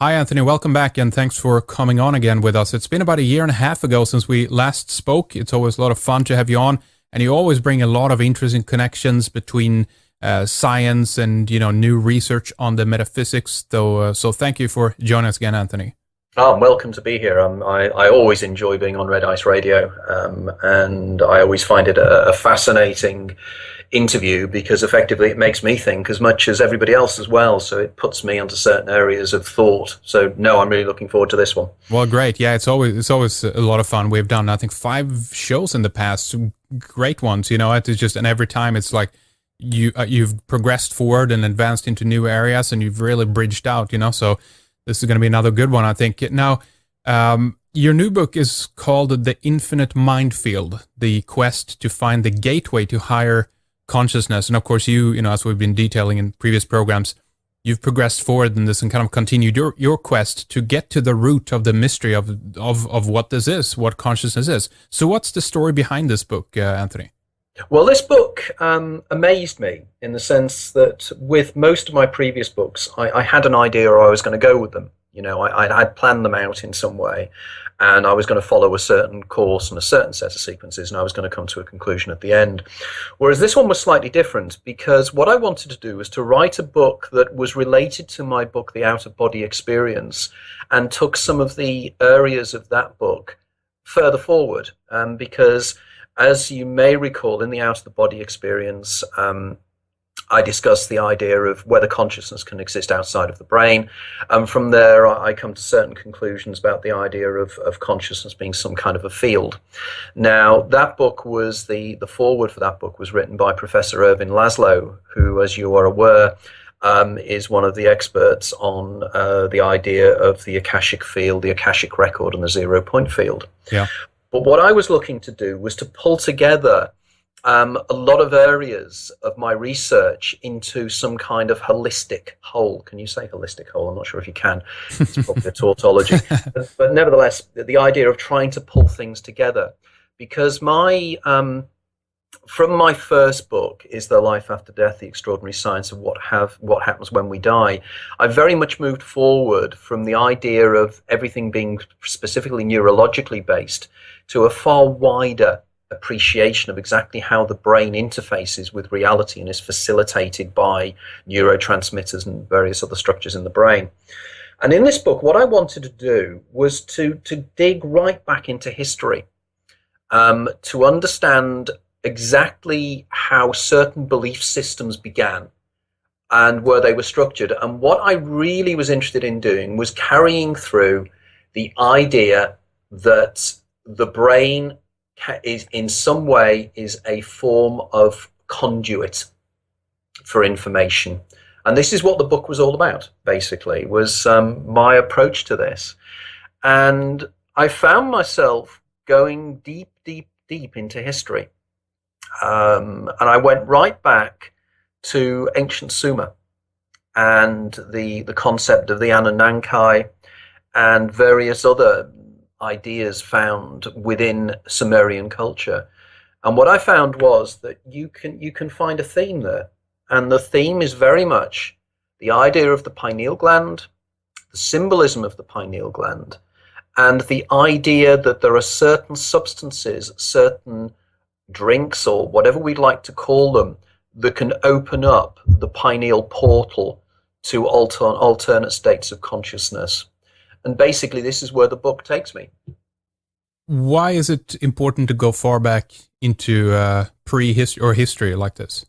Hi, Anthony. Welcome back, and thanks for coming on again with us. It's been about a year and a half ago since we last spoke. It's always a lot of fun to have you on, and you always bring a lot of interesting connections between science and new research on the metaphysics. So thank you for joining us again, Anthony. Oh, I'm welcome to be here. I always enjoy being on Red Ice Radio, and I always find it a fascinating interview because effectively it makes me think as much as everybody else as well. So it puts me onto certain areas of thought. So no, I'm really looking forward to this one. Well, great. Yeah, it's always a lot of fun. We've done I think 5 shows in the past, great ones. It's just and every time it's like you've progressed forward and advanced into new areas, and you've really bridged out. So this is going to be another good one, I think. Now, your new book is called The Infinite Mindfield, The Quest to Find the Gateway to Higher Consciousness. And of course, as we've been detailing in previous programs, you've progressed forward in this and kind of continued your quest to get to the root of the mystery of what this is, what consciousness is. So what's the story behind this book, Anthony? Well, this book amazed me in the sense that with most of my previous books, I had an idea or I was going to go with them. I had planned them out in some way, and I was going to follow a certain course and a certain set of sequences, and I was going to come to a conclusion at the end. Whereas this one was slightly different because what I wanted to do was to write a book that was related to my book, The Out-of-Body Experience, and took some of the areas of that book further forward, because as you may recall, in the out-of-the-body experience, I discussed the idea of whether consciousness can exist outside of the brain. And from there, I come to certain conclusions about the idea of consciousness being some kind of a field. Now, that book was the foreword for that book was written by Professor Irvin Laszlo, who, as you are aware, is one of the experts on the idea of the Akashic field, the Akashic record, and the 0 point field. Yeah. But what I was looking to do was to pull together a lot of areas of my research into some kind of holistic whole. Can you say holistic whole? I'm not sure if you can. It's probably a tautology. But nevertheless, the idea of trying to pull things together. Because from my first book, Is There Life After Death? The Extraordinary Science of What Happens When We Die, I very much moved forward from the idea of everything being specifically neurologically based to a far wider appreciation of exactly how the brain interfaces with reality and is facilitated by neurotransmitters and various other structures in the brain. And in this book, what I wanted to do was to dig right back into history, to understand exactly how certain belief systems began and where they were structured. And what I really was interested in doing was carrying through the idea that the brain is in some way is a form of conduit for information. And this is what the book was all about, basically, was my approach to this. And I found myself going deep, deep, deep into history. And I went right back to ancient Sumer and the concept of the Anunnaki and various other ideas found within Sumerian culture. And what I found was that you can find a theme there. And the theme is very much the idea of the pineal gland, the symbolism of the pineal gland, and the idea that there are certain substances, certain drinks, or whatever we'd like to call them, that can open up the pineal portal to alternate states of consciousness. And basically, this is where the book takes me. Why is it important to go far back into prehistory or history like this?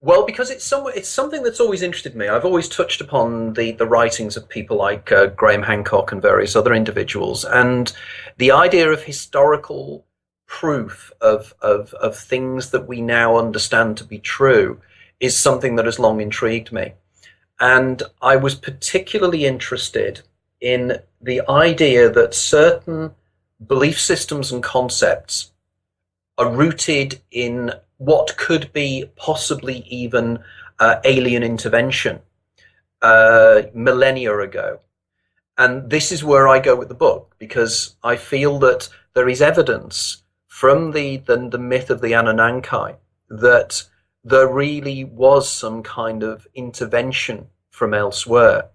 Well, because it's something that's always interested me. I've always touched upon the writings of people like Graham Hancock and various other individuals, and the idea of historical proof of things that we now understand to be true is something that has long intrigued me. And I was particularly interested in the idea that certain belief systems and concepts are rooted in what could be possibly even alien intervention millennia ago. And this is where I go with the book, because I feel that there is evidence from the myth of the Anunnaki that there really was some kind of intervention from elsewhere.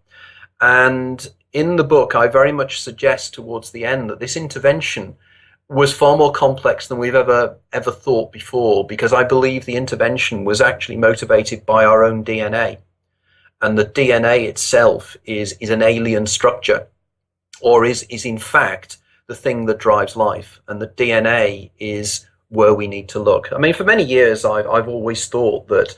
And in the book, I very much suggest towards the end that this intervention was far more complex than we've ever thought before, because I believe the intervention was actually motivated by our own DNA, and the DNA itself is an alien structure, or is in fact the thing that drives life, and the DNA is where we need to look. I mean, for many years, I've always thought that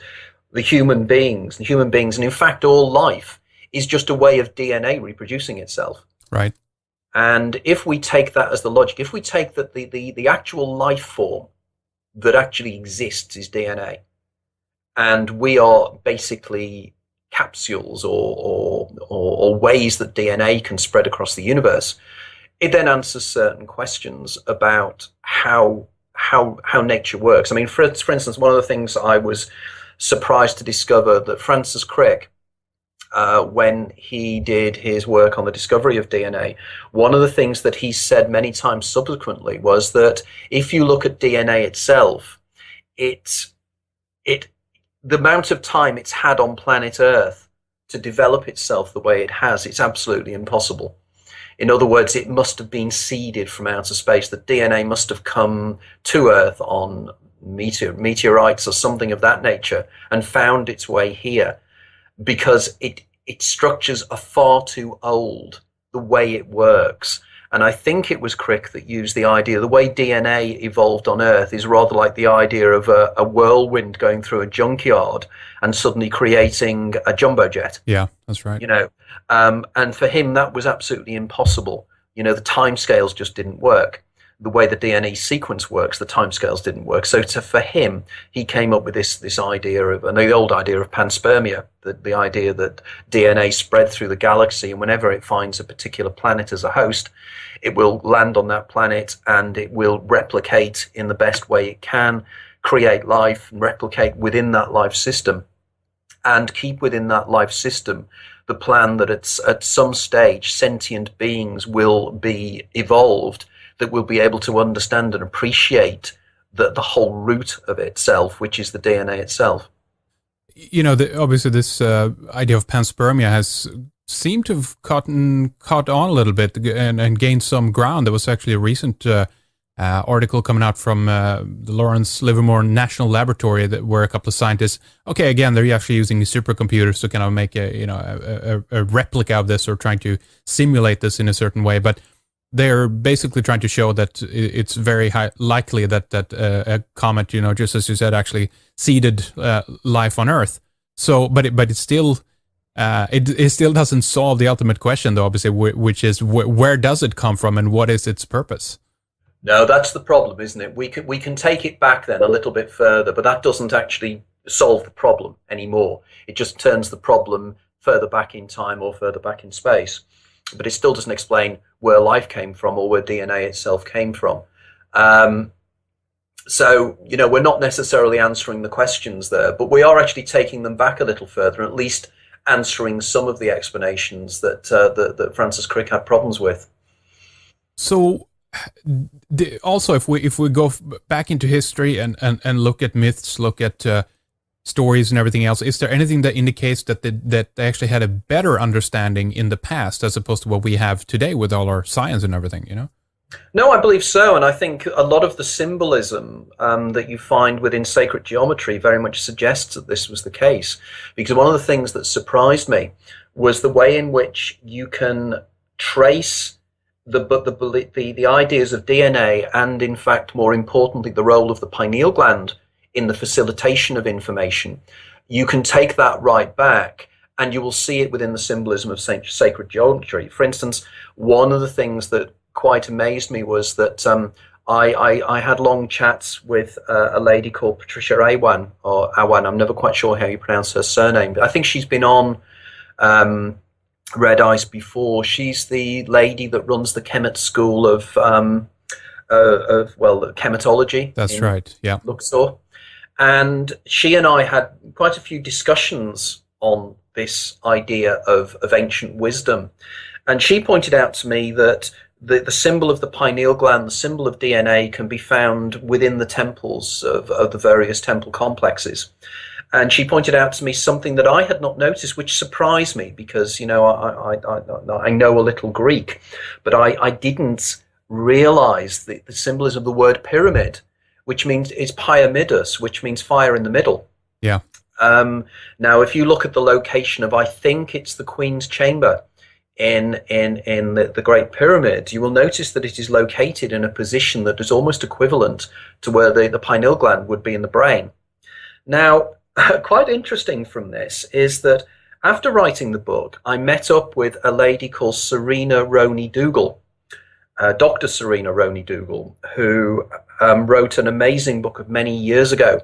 the human beings, and in fact all life, is just a way of DNA reproducing itself. Right. And if we take that as the logic, if we take that the actual life form that actually exists is DNA, and we are basically capsules or ways that DNA can spread across the universe, it then answers certain questions about how nature works. I mean, for instance, one of the things I was surprised to discover that Francis Crick, when he did his work on the discovery of DNA, one of the things that he said many times subsequently was that if you look at DNA itself, the amount of time it's had on planet Earth to develop itself the way it has, it's absolutely impossible. In other words, it must have been seeded from outer space. The DNA must have come to Earth on meteorites or something of that nature and found its way here, because its structures are far too old the way it works. And I think it was Crick that used the idea, the way DNA evolved on Earth is rather like the idea of a whirlwind going through a junkyard and suddenly creating a jumbo jet. Yeah, that's right. You know, and for him, that was absolutely impossible. You know, the timescales just didn't work. The way the DNA sequence works, the timescales didn't work. So for him, he came up with this idea of, and the old idea of panspermia, the idea that DNA spread through the galaxy, and whenever it finds a particular planet as a host, it will land on that planet and it will replicate in the best way it can, create life and replicate within that life system, and keep within that life system the plan that at some stage sentient beings will be evolved that will be able to understand and appreciate the whole root of itself, which is the DNA itself. You know, obviously this idea of panspermia has seemed to have caught on a little bit and gained some ground. There was actually a recent article coming out from the Lawrence Livermore National Laboratory where a couple of scientists, okay, again, they're actually using supercomputers to kind of make a replica of this, or trying to simulate this in a certain way, but they're basically trying to show that it's very likely that a comet, just as you said, actually seeded life on Earth. So, but it still doesn't solve the ultimate question, though, obviously, which is where does it come from and what is its purpose? No, that's the problem, isn't it? We can take it back then a little bit further, but that doesn't actually solve the problem anymore. It just turns the problem further back in time or further back in space. But it still doesn't explain where life came from or where DNA itself came from. So, we're not necessarily answering the questions there, but we are actually taking them back a little further, at least answering some of the explanations that Francis Crick had problems with. So, also, if we go back into history and look at myths, look at stories and everything else, is there anything that indicates that they actually had a better understanding in the past as opposed to what we have today with all our science and everything, No, I believe so, and I think a lot of the symbolism that you find within sacred geometry very much suggests that this was the case, because one of the things that surprised me was the way in which you can trace the ideas of DNA and, in fact, more importantly, the role of the pineal gland in the facilitation of information. You can take that right back and you will see it within the symbolism of sacred geometry. For instance, one of the things that quite amazed me was that I had long chats with a lady called Patricia Awan, or Awan, I'm never quite sure how you pronounce her surname, but I think she's been on Red Ice before. She's the lady that runs the Kemet School of chematology. That's right, yeah. Luxor. And she and I had quite a few discussions on this idea of ancient wisdom. And she pointed out to me that the symbol of the pineal gland, the symbol of DNA, can be found within the temples of the various temple complexes. And she pointed out to me something that I had not noticed, which surprised me because, I know a little Greek, but I didn't realize the symbolism of the word pyramid, which means it's pyramidus, which means fire in the middle. Yeah. Now, if you look at the location of, I think it's the Queen's Chamber in the Great Pyramid, you will notice that it is located in a position that is almost equivalent to where the pineal gland would be in the brain. Now, quite interesting from this is that after writing the book, I met up with a lady called Serena Roney Dougal, Dr. Serena Roney Dougal, who wrote an amazing book of many years ago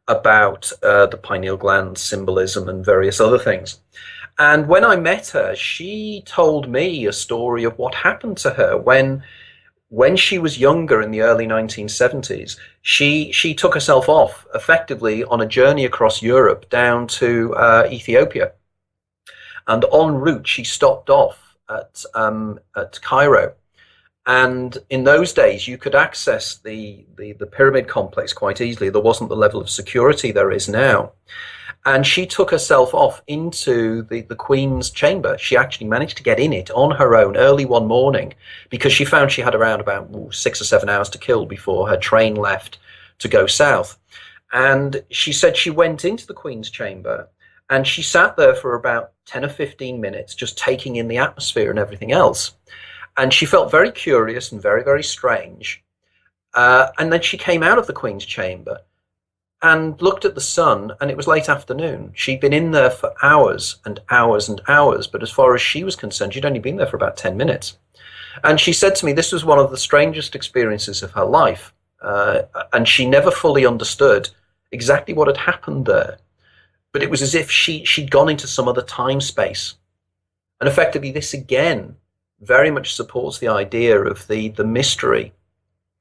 about the pineal gland symbolism and various other things. And when I met her, she told me a story of what happened to her when she was younger in the early 1970s. She took herself off effectively on a journey across Europe down to Ethiopia. And en route, she stopped off at Cairo. And in those days, you could access the pyramid complex quite easily. There wasn't the level of security there is now. And she took herself off into the Queen's chamber. She actually managed to get in it on her own early one morning because she found she had around about 6 or 7 hours to kill before her train left to go south. And she said she went into the Queen's chamber and she sat there for about 10 or 15 minutes just taking in the atmosphere and everything else. And she felt very curious and very, very strange. And then she came out of the Queen's chamber and looked at the sun, and it was late afternoon. She'd been in there for hours and hours and hours, but as far as she was concerned, she'd only been there for about 10 minutes. And she said to me this was one of the strangest experiences of her life, and she never fully understood exactly what had happened there. But it was as if she'd gone into some other time space. And effectively, this again very much supports the idea of the mystery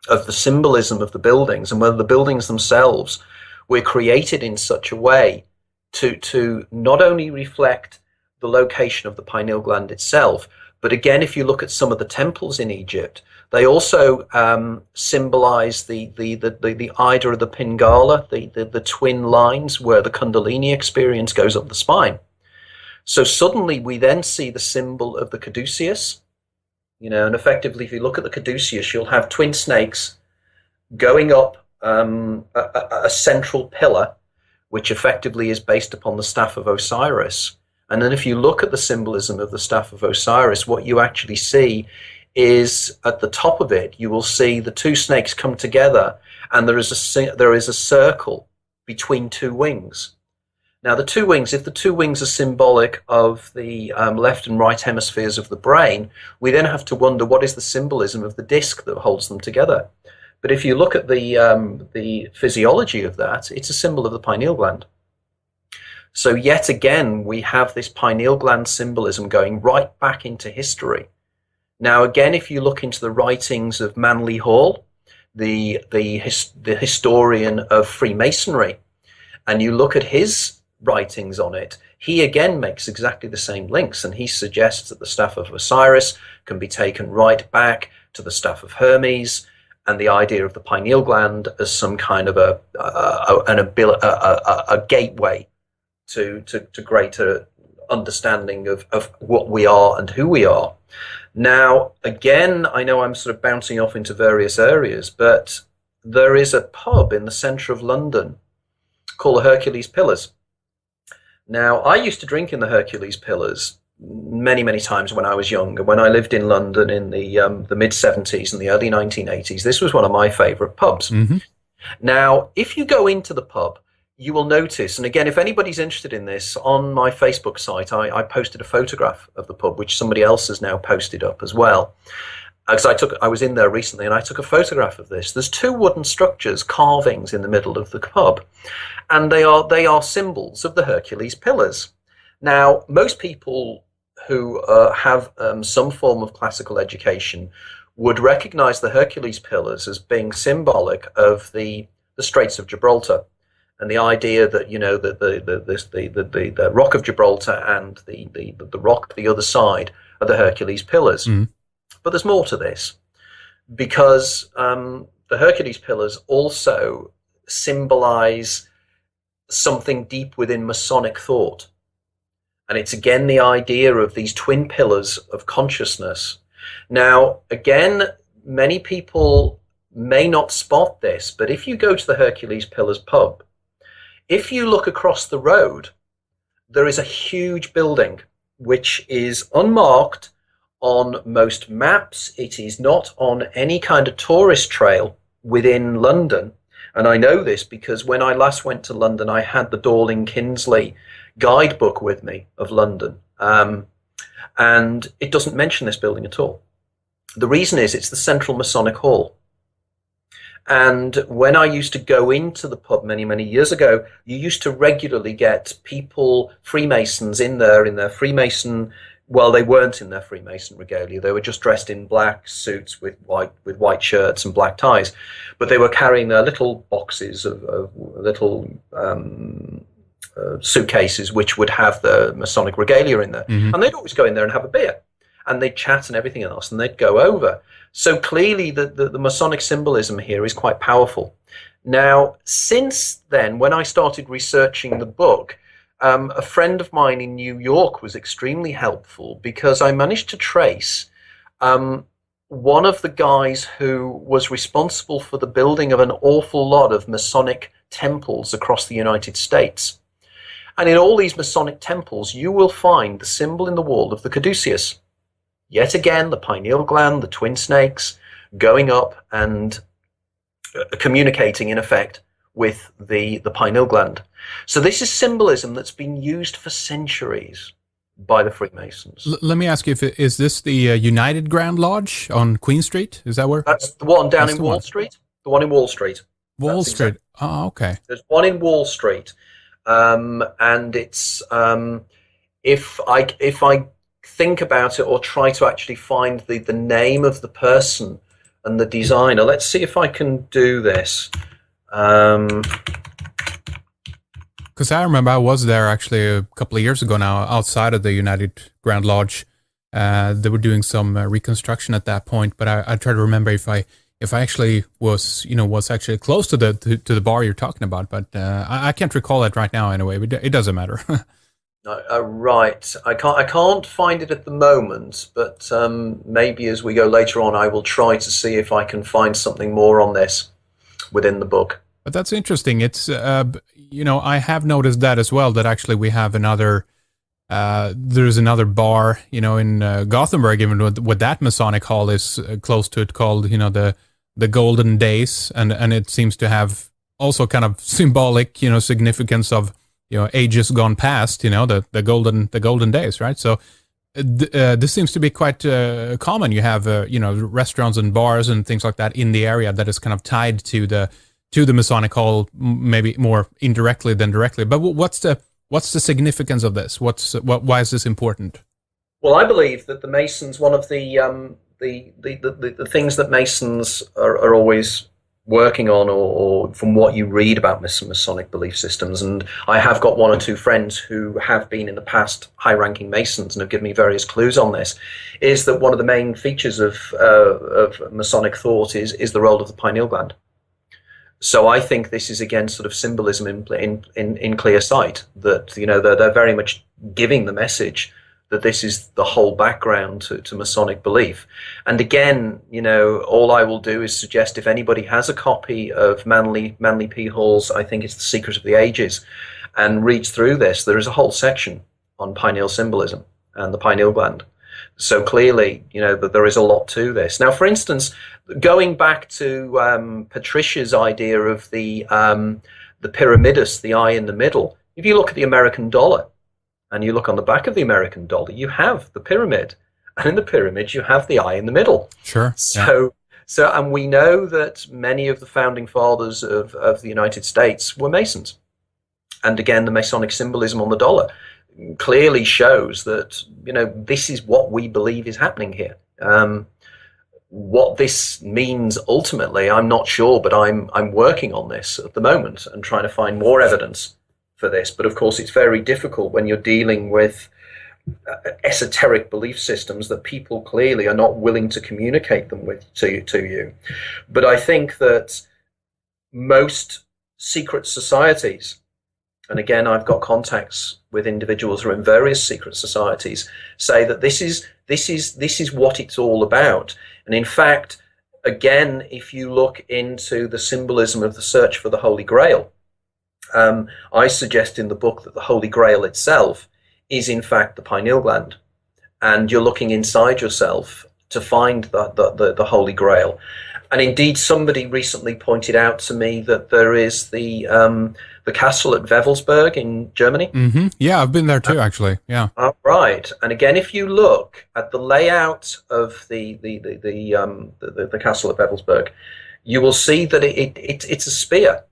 of the symbolism of the buildings and whether the buildings themselves were created in such a way to not only reflect the location of the pineal gland itself, but again, if you look at some of the temples in Egypt, they also symbolize the Ida of the Pingala, the twin lines where the Kundalini experience goes up the spine. So suddenly we then see the symbol of the caduceus, and effectively, if you look at the caduceus, you'll have twin snakes going up a central pillar, which effectively is based upon the staff of Osiris. And then if you look at the symbolism of the staff of Osiris, what you actually see is at the top of it, you will see the two snakes come together, and there is a circle between two wings. Now, the two wings, if the two wings are symbolic of the left and right hemispheres of the brain, we then have to wonder what is the symbolism of the disc that holds them together. But if you look at the physiology of that, it's a symbol of the pineal gland. So yet again, we have this pineal gland symbolism going right back into history. Now, again, if you look into the writings of Manly Hall, the historian of Freemasonry, and you look at his writings on it, he again makes exactly the same links, and he suggests that the staff of Osiris can be taken right back to the staff of Hermes, and the idea of the pineal gland as some kind of a gateway to greater understanding of what we are and who we are. Now, again, I know I'm sort of bouncing off into various areas, but there is a pub in the centre of London called the Hercules Pillars. Now, I used to drink in the Hercules Pillars many, many times when I was younger. When I lived in London in the mid-70s and the early 1980s, this was one of my favourite pubs. Mm-hmm. Now, if you go into the pub, you will notice, and again, if anybody's interested in this, on my Facebook site, I posted a photograph of the pub, which somebody else has now posted up as well. Because I was in there recently and I took a photograph of this. There's two wooden structures, carvings in the middle of the pub, and they are symbols of the Hercules Pillars. Now, most people who have some form of classical education would recognize the Hercules Pillars as being symbolic of the Straits of Gibraltar, and the idea that the Rock of Gibraltar and the rock the other side are the Hercules Pillars. Mm. But there's more to this, because the Hercules Pillars also symbolize something deep within Masonic thought. And it's again the idea of these twin pillars of consciousness. Now, again, many people may not spot this, but if you go to the Hercules Pillars pub, if you look across the road, there is a huge building which is unmarked on most maps. It is not on any kind of tourist trail within London. And I know this because when I last went to London, I had the Dorling Kinsley guidebook with me of London. And it doesn't mention this building at all. The reason is it's the Central Masonic Hall. And when I used to go into the pub many, many years ago, you used to regularly get people, Freemasons, in their Freemason. Well, they weren't in their Freemason regalia. They were just dressed in black suits with white shirts and black ties. But they were carrying their little boxes of little suitcases which would have the Masonic regalia in there. Mm-hmm. And they'd always go in there and have a beer. And they'd chat and everything else, and they'd go over. So clearly the Masonic symbolism here is quite powerful. Now, since then, when I started researching the book, a friend of mine in New York was extremely helpful because I managed to trace one of the guys who was responsible for the building of an awful lot of Masonic temples across the United States. And in all these Masonic temples, you will find the symbol in the wall of the caduceus. Yet again, the pineal gland, the twin snakes, going up and communicating, in effect, with the pineal gland. So this is symbolism that's been used for centuries by the Freemasons. Let me ask you, is this the United Grand Lodge on Queen Street? Is that where? That's the one down in Wall Street. The one in Wall Street. Wall Street. Oh, okay. There's one in Wall Street. And it's, if I think about it or try to actually find the name of the person and the designer. Let's see if I can do this. Because I remember I was there actually a couple of years ago now, outside of the United Grand Lodge. They were doing some reconstruction at that point, but I try to remember if I actually was actually close to the bar you're talking about, but I can't recall it right now anyway. But it doesn't matter. Right, I can't find it at the moment, but maybe as we go later on, I will try to see if I can find something more on this within the book. But that's interesting. It's I have noticed that as well. That actually we have another. There's another bar, in Gothenburg, even what that Masonic hall is close to it, called the Golden Days, and it seems to have also kind of symbolic significance of ages gone past, the golden days, right? So this seems to be quite common. You have restaurants and bars and things like that in the area that is kind of tied to the Masonic hall, maybe more indirectly than directly. But what's the significance of this? Why is this important? Well, I believe that the Masons, one of the things that Masons are always working on, or from what you read about Masonic belief systems, and I have got one or two friends who have been in the past high-ranking Masons and have given me various clues on this, is that one of the main features of Masonic thought is the role of the pineal gland. So I think this is again sort of symbolism in clear sight, that they're very much giving the message that this is the whole background to Masonic belief. And again, all I will do is suggest, if anybody has a copy of Manly P. Hall's, I think it's The Secret of the Ages, and reads through this, there is a whole section on pineal symbolism and the pineal gland. So clearly, that there is a lot to this. Now, for instance, going back to Patricia's idea of the pyramidus, the eye in the middle, if you look at the American dollar, and you look on the back of the American dollar, you have the pyramid, and in the pyramid you have the eye in the middle. Sure. So, and we know that many of the founding fathers of the United States were Masons, and again, the Masonic symbolism on the dollar clearly shows that this is what we believe is happening here. What this means ultimately, I'm not sure, but I'm working on this at the moment and trying to find more evidence for this. But of course, it's very difficult when you're dealing with esoteric belief systems that people clearly are not willing to communicate them to you. But I think that most secret societies and again, I've got contacts with individuals who are in various secret societies, say that this is what it's all about. And in fact, again, if you look into the symbolism of the search for the Holy Grail, I suggest in the book that the Holy Grail itself is in fact the pineal gland, and you're looking inside yourself to find the Holy Grail. And indeed, somebody recently pointed out to me that there is the castle at Wewelsburg in Germany. Mm-hmm. Yeah, I've been there too, actually. Yeah. Right. And again, if you look at the layout of the castle at Wewelsburg, you will see that it's a spear,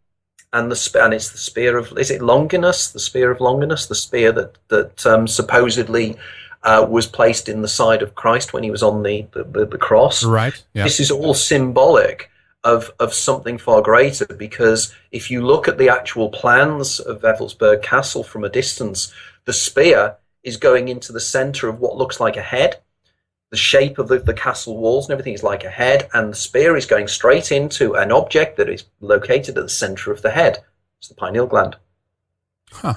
and it's the spear of, is it Longinus? The spear of Longinus, the spear that supposedly was placed in the side of Christ when he was on the cross. Right. Yeah. This is all symbolic of something far greater, because if you look at the actual plans of Wewelsburg Castle from a distance, the spear is going into the center of what looks like a head. The shape of the castle walls and everything is like a head, and the spear is going straight into an object that is located at the center of the head. It's the pineal gland. Huh.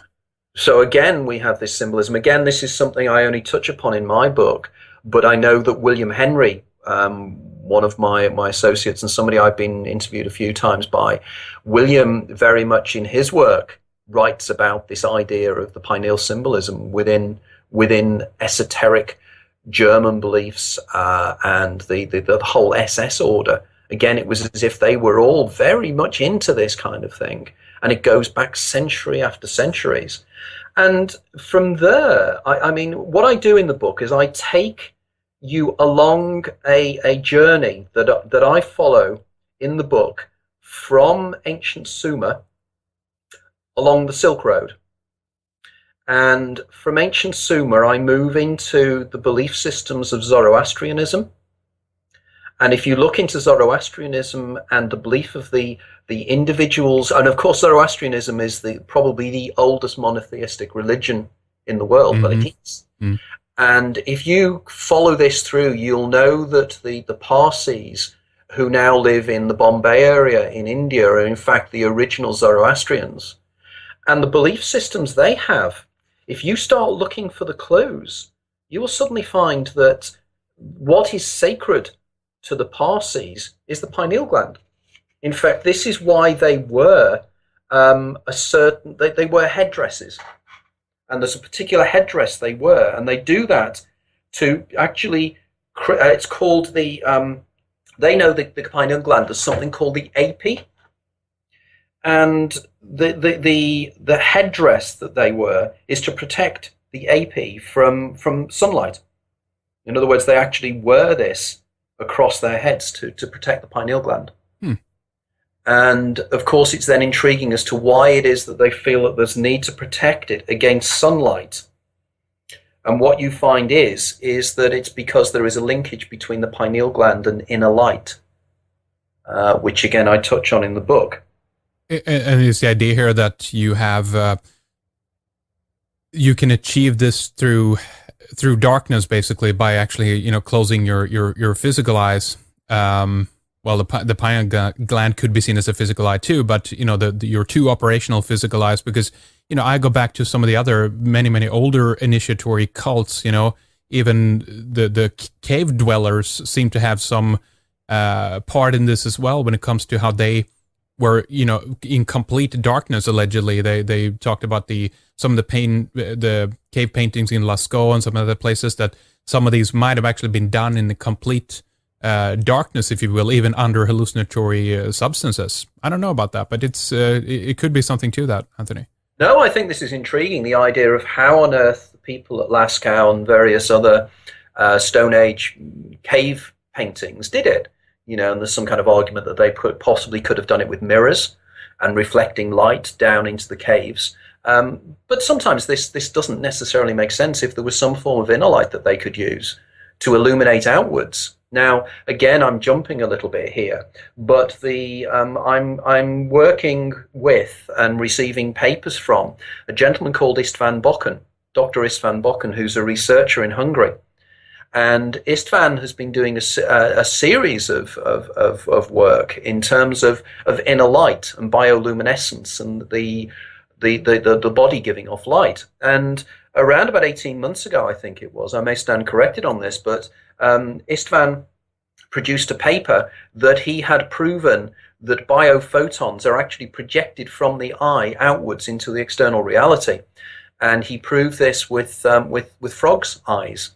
So again, we have this symbolism. Again, this is something I only touch upon in my book, but I know that William Henry, one of my associates and somebody I've been interviewed a few times by, William very much in his work writes about this idea of the pineal symbolism within esoteric German beliefs and the whole SS order. Again, it was as if they were all very much into this kind of thing, and it goes back century after centuries. And from there, I mean, what I do in the book is I take you along a journey that I follow in the book from ancient Sumer along the Silk Road. And from ancient Sumer, I move into the belief systems of Zoroastrianism. And if you look into Zoroastrianism and the belief of the individuals, and of course Zoroastrianism is probably the oldest monotheistic religion in the world, but it is. Mm. And if you follow this through, you'll know that the Parsis, who now live in the Bombay area in India, are in fact the original Zoroastrians. And the belief systems they have, if you start looking for the clues, you will suddenly find that what is sacred to the Parsis is the pineal gland. In fact, this is why they wear they wear headdresses, and there's a particular headdress they wear, and they do that to actually. It's called the. They know the pineal gland as something called the AP, and the headdress that they wear is to protect the AP from sunlight. In other words, they actually wear this across their heads to protect the pineal gland. And of course, it's then intriguing as to why it is that they feel that there's need to protect it against sunlight. And what you find is that it's because there is a linkage between the pineal gland and inner light, which again I touch on in the book. And it's the idea here that you have you can achieve this through darkness, basically, by actually closing your physical eyes. Well, the pineal gland could be seen as a physical eye too, but your two operational physical eyes, because I go back to some of the other many older initiatory cults. Even the cave dwellers seem to have some part in this as well when it comes to how they were in complete darkness. Allegedly, they talked about some of the cave paintings in Lascaux and some other places, that some of these might have actually been done in the complete darkness, if you will, even under hallucinatory substances. I don't know about that, but it could be something to that, Anthony. No, I think this is intriguing, the idea of how on earth the people at Lascaux and various other Stone Age cave paintings did it. And there's some kind of argument that they possibly could have done it with mirrors and reflecting light down into the caves. But sometimes this doesn't necessarily make sense if there was some form of inner light that they could use to illuminate outwards. Now, again, I'm jumping a little bit here, but I'm working with and receiving papers from a gentleman called Istvan Bokken, Dr. Istvan Bokken, who's a researcher in Hungary. And Istvan has been doing a series of work in terms of inner light and bioluminescence and the the body giving off light. And around about 18 months ago, I think it was, I may stand corrected on this, but Istvan produced a paper that he had proven that biophotons are actually projected from the eye outwards into the external reality. And he proved this with frogs' eyes.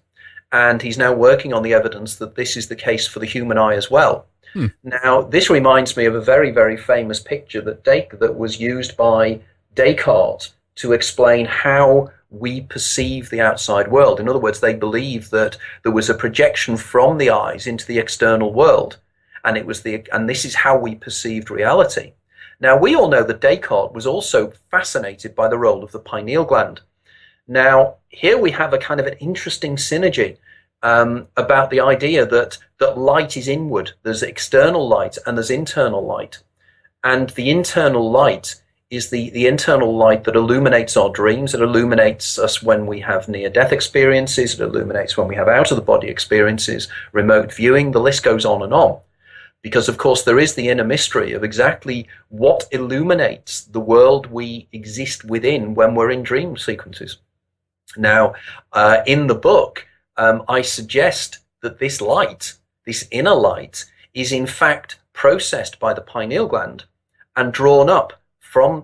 And he's now working on the evidence that this is the case for the human eye as well. Now, this reminds me of a very, very famous picture that was used by Descartes to explain how we perceive the outside world. In other words, they believed that there was a projection from the eyes into the external world, and this is how we perceived reality. Now, we all know that Descartes was also fascinated by the role of the pineal gland. Now, here we have a kind of an interesting synergy about the idea that light is inward. There's external light and there's internal light. And the internal light is the internal light that illuminates our dreams. It illuminates us when we have near-death experiences. It illuminates when we have out-of-the-body experiences, remote viewing. The list goes on and on. Because, of course, there is the inner mystery of exactly what illuminates the world we exist within when we're in dream sequences. Now, in the book, I suggest that this light, this inner light, is in fact processed by the pineal gland and drawn up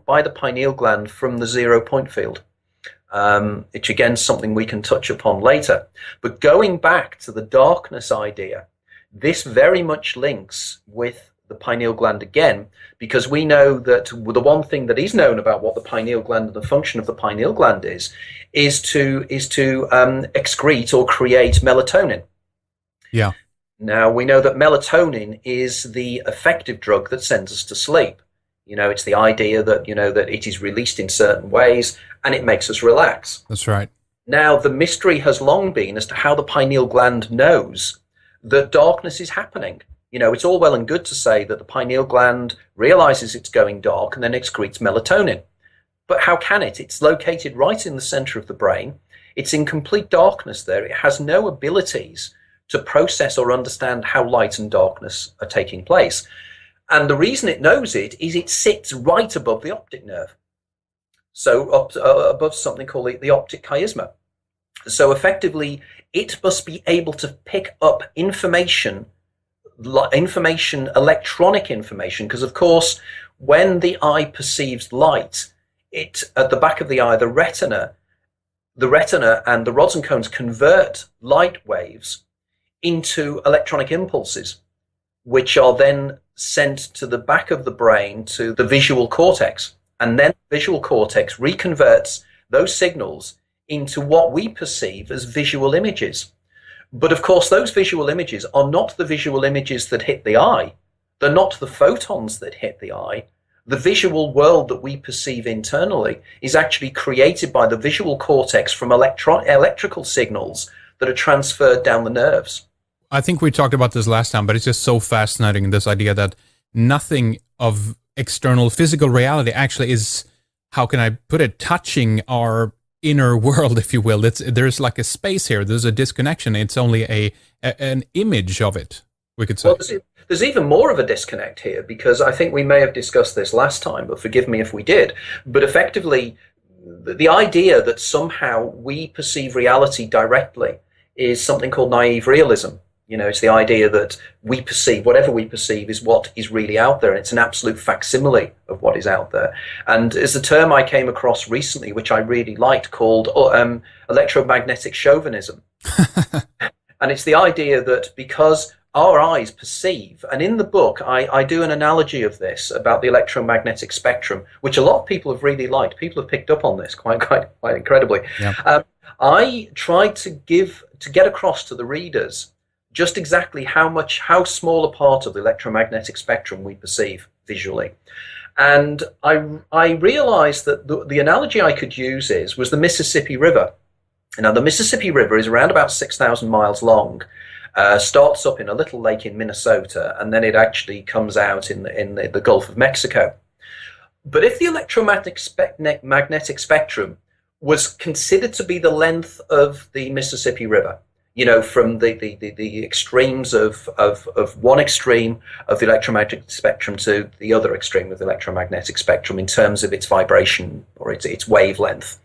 by the pineal gland from the 0 point field, which again is something we can touch upon later. But going back to the darkness idea, this very much links with the pineal gland again, because we know that the one thing that is known about what the pineal gland and the function of the pineal gland is to excrete or create melatonin. Yeah. Now, we know that melatonin is the effective drug that sends us to sleep. It's the idea that, that it is released in certain ways and it makes us relax. That's right. Now, the mystery has long been as to how the pineal gland knows that darkness is happening. It's all well and good to say that the pineal gland realizes it's going dark and then excretes melatonin. But how can it? It's located right in the center of the brain. It's in complete darkness there. It has no abilities to process or understand how light and darkness are taking place. And the reason it knows it is it sits right above the optic nerve. So above something called the optic chiasma. So effectively, it must be able to pick up information, electronic information, because of course, when the eye perceives light, at the back of the eye, the retina and the rods and cones convert light waves into electronic impulses, which are then sent to the back of the brain to the visual cortex. And then the visual cortex reconverts those signals into what we perceive as visual images. But of course, those visual images are not the visual images that hit the eye. They're not the photons that hit the eye. The visual world that we perceive internally is actually created by the visual cortex from electrical signals that are transferred down the nerves. I think we talked about this last time, but it's just so fascinating, this idea that nothing of external physical reality actually is, how can I put it, touching our inner world, if you will. There's like a space here. There's a disconnection. It's only an image of it, we could say. Well, there's even more of a disconnect here, because I think we may have discussed this last time, but forgive me if we did. But effectively, the idea that somehow we perceive reality directly is something called naive realism. It's the idea that we perceive, whatever we perceive is what is really out there. It's an absolute facsimile of what is out there. And there's a term I came across recently, which I really liked, called electromagnetic chauvinism. And it's the idea that because our eyes perceive, and in the book I do an analogy of this about the electromagnetic spectrum, which a lot of people have really liked. People have picked up on this quite incredibly. Yeah. I tried to get across to the readers just exactly how small a part of the electromagnetic spectrum we perceive visually. And I realized that the analogy I could use was the Mississippi River. Now, the Mississippi River is around about 6,000 miles long, starts up in a little lake in Minnesota, and then it actually comes out in the Gulf of Mexico. But if the electromagnetic spectrum was considered to be the length of the Mississippi River, from the extremes of one extreme of the electromagnetic spectrum to the other extreme of the electromagnetic spectrum in terms of its vibration or its wavelength.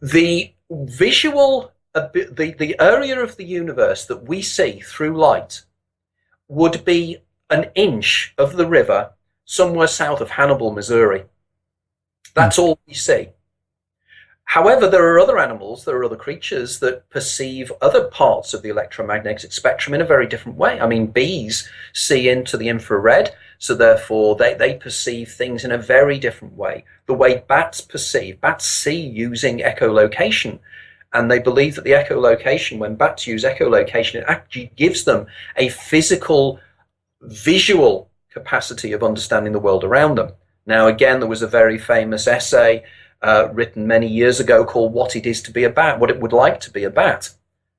The visual, the area of the universe that we see through light would be an inch of the river somewhere south of Hannibal, Missouri. That's all we see. However, there are other animals, there are other creatures that perceive other parts of the electromagnetic spectrum in a very different way. I mean, bees see into the infrared, so therefore they perceive things in a very different way. The way bats see using echolocation. And they believe that the echolocation, when bats use echolocation, it actually gives them a physical, visual capacity of understanding the world around them. Now, again, there was a very famous essay written many years ago called What It Is to Be a Bat, what it would like to be a bat.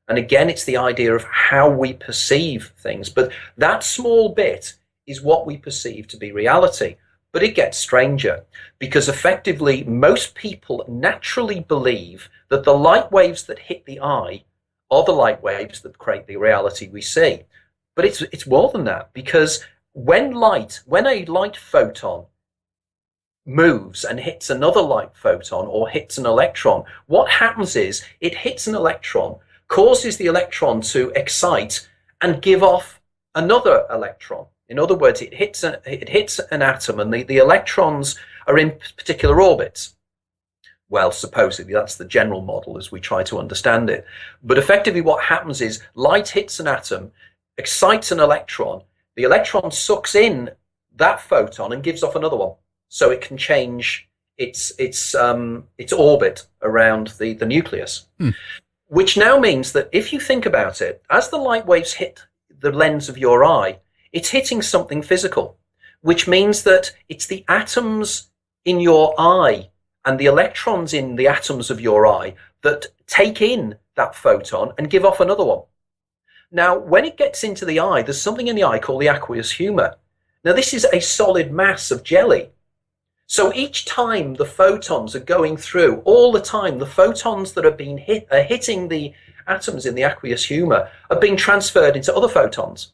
And again, it's the idea of how we perceive things. But that small bit is what we perceive to be reality. But it gets stranger, because effectively most people naturally believe that the light waves that hit the eye are the light waves that create the reality we see. But it's more than that, because when a light photon moves and hits another light photon or hits an electron, what happens is it hits an electron, causes the electron to excite and give off another electron. In other words, it hits an atom, and the electrons are in particular orbits. Well, supposedly that's the general model as we try to understand it. But effectively what happens is light hits an atom, excites an electron, the electron sucks in that photon and gives off another one. So it can change its orbit around the nucleus. Which now means that if you think about it, as the light waves hit the lens of your eye, it's hitting something physical, which means that it's the atoms in your eye and the electrons in the atoms of your eye that take in that photon and give off another one. Now, when it gets into the eye, there's something in the eye called the aqueous humor. Now, this is a solid mass of jelly. So each time the photons are going through, all the time, the photons that are being hitting the atoms in the aqueous humor are being transferred into other photons.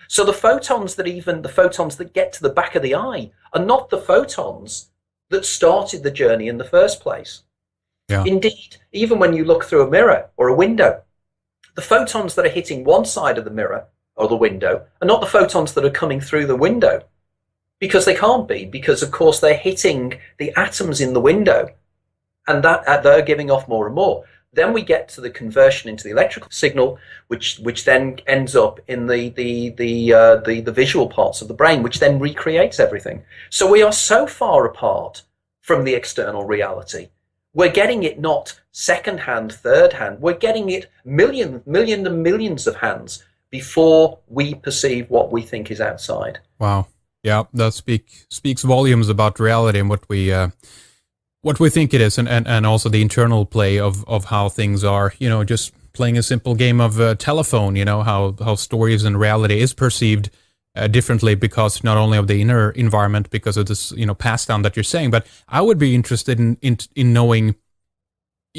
So the photons that get to the back of the eye are not the photons that started the journey in the first place. Yeah. Indeed, even when you look through a mirror or a window, the photons that are hitting one side of the mirror or the window are not the photons that are coming through the window. Because they can't be, because of course they're hitting the atoms in the window, and that they're giving off more and more. Then we get to the conversion into the electrical signal, which then ends up in the visual parts of the brain, which then recreates everything. So we are so far apart from the external reality. We're getting it not second hand, third hand. We're getting it millions and millions of hands before we perceive what we think is outside. Wow. Yeah, that speaks volumes about reality and what we think it is, and also the internal play of how things are. Just playing a simple game of telephone. How stories and reality is perceived differently because not only of the inner environment, because of this passed down that you're saying. But I would be interested in knowing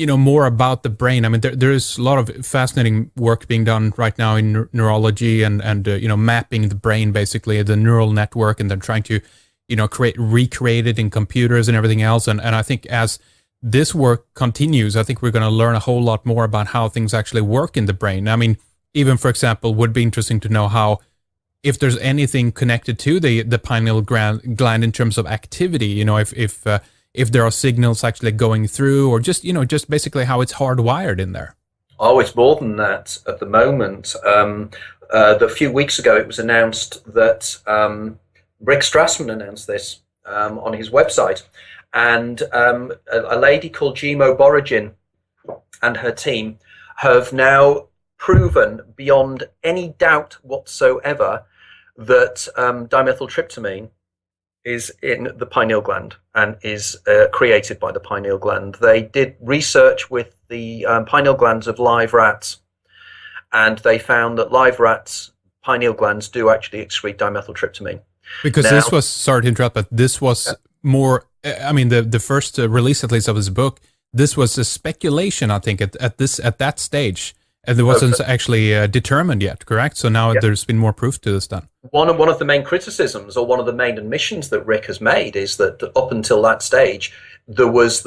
more about the brain. I mean, there is a lot of fascinating work being done right now in neurology and mapping the brain, basically the neural network, and then trying to recreate it in computers and everything else. And I think as this work continues, I think we're going to learn a whole lot more about how things actually work in the brain. I mean, even for example, would be interesting to know how, if there's anything connected to the pineal gland in terms of activity, if there are signals actually going through, or just basically how it's hardwired in there. Oh, it's more than that at the moment. A few weeks ago, it was announced that Rick Strassman announced this on his website, and a lady called Jimo Borogin and her team have now proven beyond any doubt whatsoever that dimethyltryptamine is in the pineal gland and is created by the pineal gland. They did research with the pineal glands of live rats, and they found that live rats' pineal glands do actually excrete dimethyltryptamine. Because now, this was, sorry to interrupt, but this was more, I mean, the first release, at least, of this book, this was a speculation, I think, at that stage. And it wasn't actually determined yet, correct? So now there's been more proof to this then. One of the main criticisms, or one of the main admissions that Rick has made, is that up until that stage, there was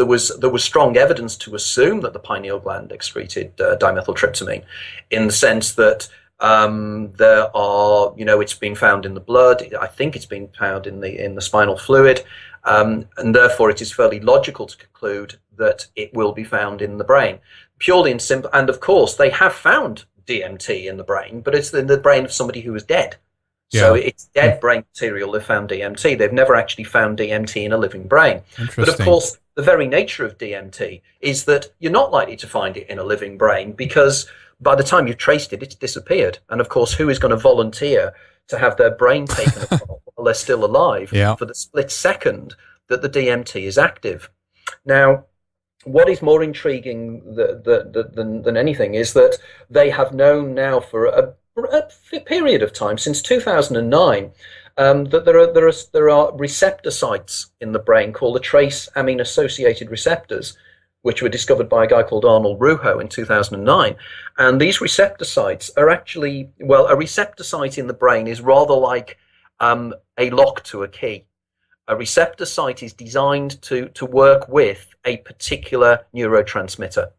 strong evidence to assume that the pineal gland excreted dimethyltryptamine, in the sense that there are, it's been found in the blood. I think it's been found in the spinal fluid, and therefore it is fairly logical to conclude that it will be found in the brain. Purely and simple, and of course they have found DMT in the brain, but it's in the brain of somebody who is dead. So it's dead brain material. They've found DMT. They've never actually found DMT in a living brain. But of course, the very nature of DMT is that you're not likely to find it in a living brain, because by the time you've traced it, it's disappeared. And of course, who is going to volunteer to have their brain taken apart while they're still alive for the split second that the DMT is active? Now, what is more intriguing than anything is that they have known now for a period of time, since 2009, that there are receptor sites in the brain called the trace amine associated receptors, which were discovered by a guy called Arnold Ruho in 2009. And these receptor sites are actually, well, a receptor site in the brain is rather like a lock to a key. A receptor site is designed to work with a particular neurotransmitter.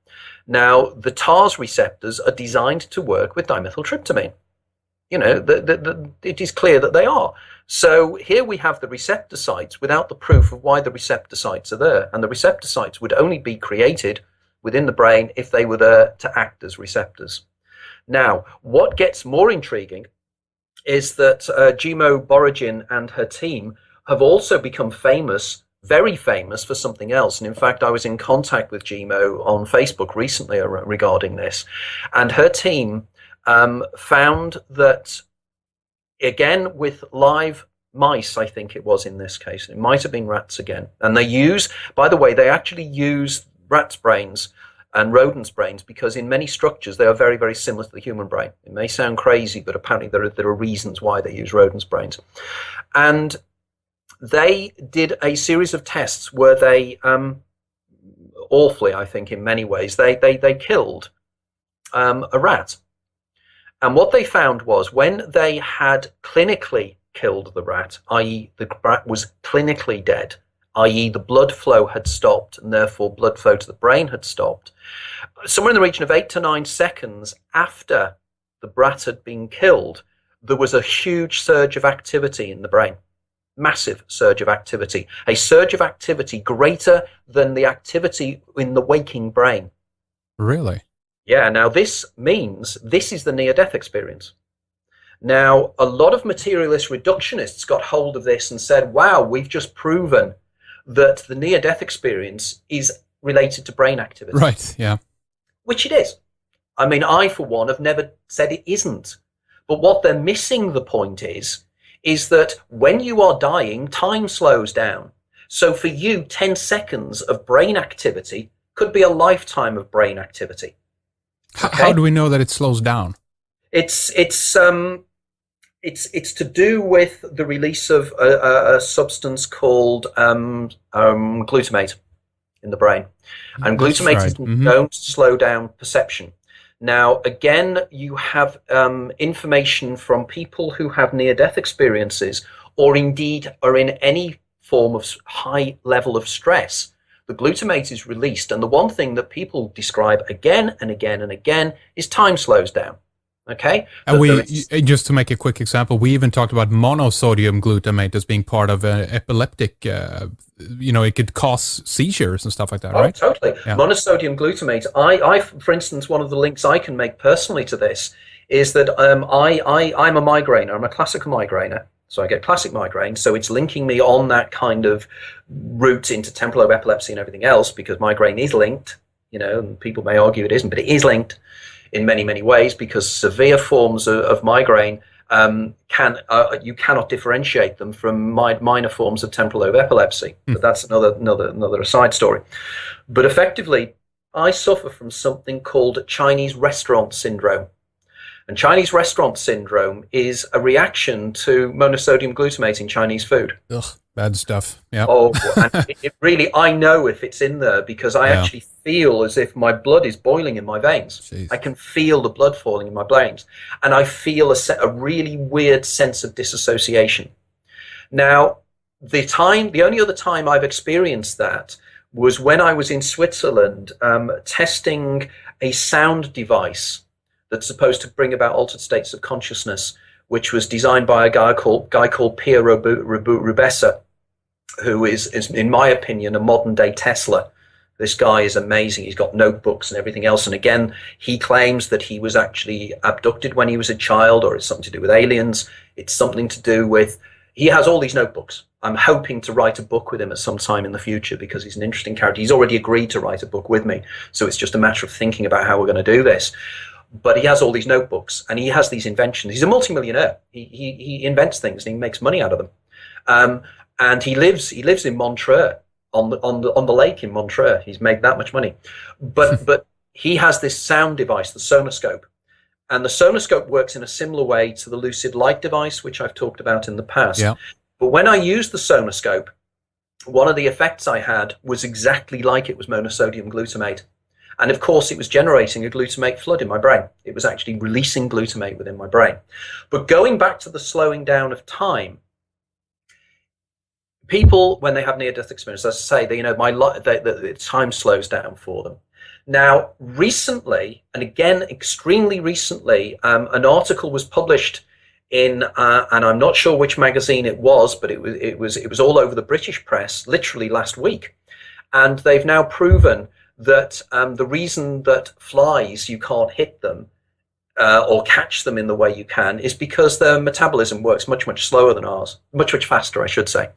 Now, the TARS receptors are designed to work with dimethyltryptamine. It is clear that they are. So here we have the receptor sites without the proof of why the receptor sites are there. And the receptor sites would only be created within the brain if they were there to act as receptors. Now, what gets more intriguing is that Jimo Boragin and her team have also become famous, very famous, for something else. And in fact, I was in contact with Jimo on Facebook recently regarding this. And her team found that, again, with live mice, I think it was in this case, it might have been rats again. And they actually use rats' brains and rodents' brains, because in many structures they are very, very similar to the human brain. It may sound crazy, but apparently there are reasons why they use rodents' brains. And they did a series of tests where they, awfully, I think, in many ways, they killed a rat. And what they found was, when they had clinically killed the rat, i.e. the rat was clinically dead, i.e. the blood flow had stopped and therefore blood flow to the brain had stopped, somewhere in the region of 8 to 9 seconds after the rat had been killed, there was a huge surge of activity in the brain. Massive surge of activity. A surge of activity greater than the activity in the waking brain. Really? Yeah, now this means this is the near-death experience. Now, a lot of materialist reductionists got hold of this and said, wow, we've just proven that the near-death experience is related to brain activity. Right, yeah. Which it is. I mean, I, for one, have never said it isn't. But what they're missing the point is that when you are dying, time slows down. So for you, 10 seconds of brain activity could be a lifetime of brain activity. Okay? How do we know that it slows down? It's to do with the release of a substance called glutamate in the brain. And glutamate is known to slow down perception. Now, again, you have information from people who have near-death experiences, or indeed are in any form of high level of stress. The glutamate is released, and the one thing that people describe again and again and again is time slows down. Okay? And just to make a quick example, we even talked about monosodium glutamate as being part of an epileptic, it could cause seizures and stuff like that, right? Oh, totally. Yeah. Monosodium glutamate. I, for instance, one of the links I can make personally to this is that I'm a migrainer. I'm a classical migrainer. So I get classic migraine. So it's linking me on that kind of route into temporal lobe epilepsy and everything else, because migraine is linked, and people may argue it isn't, but it is linked in many, many ways, because severe forms of migraine you cannot differentiate them from minor forms of temporal lobe epilepsy. But that's another aside story. But effectively, I suffer from something called Chinese restaurant syndrome. And Chinese restaurant syndrome is a reaction to monosodium glutamate in Chinese food. Ugh. Bad stuff. Yep. Oh, and it really, I know if it's in there because I Yeah. actually feel as if my blood is boiling in my veins. I Jeez. can feel the blood falling in my veins, and I feel a really weird sense of disassociation. Now, the only other time I've experienced that was when I was in Switzerland testing a sound device that's supposed to bring about altered states of consciousness, which was designed by a guy called Pierre Rubessa, who is, in my opinion, a modern day Tesla. This guy is amazing. He's got notebooks and everything else. And again, he claims that he was actually abducted when he was a child, or it's something to do with aliens. It's something to do with, he has all these notebooks. I'm hoping to write a book with him at some time in the future because he's an interesting character. He's already agreed to write a book with me. So it's just a matter of thinking about how we're going to do this. But he has all these notebooks and he has these inventions. He's a multimillionaire. He invents things and he makes money out of them. And he lives in Montreux on the lake in Montreux. He's made that much money, but he has this sound device, the sonoscope, and the sonoscope works in a similar way to the lucid light device, which I've talked about in the past. Yeah. But when I used the sonoscope, one of the effects I had was exactly like it was monosodium glutamate. And of course, it was generating a glutamate flood in my brain. It was actually releasing glutamate within my brain. But going back to the slowing down of time, people, when they have near-death experience, as I say, the time slows down for them. Now, recently, and again, extremely recently, an article was published in, and I'm not sure which magazine it was, but it was all over the British press, literally last week, and they've now proven that the reason that flies, you can't hit them or catch them in the way you can is because their metabolism works much, much slower than ours, much, much faster, I should say.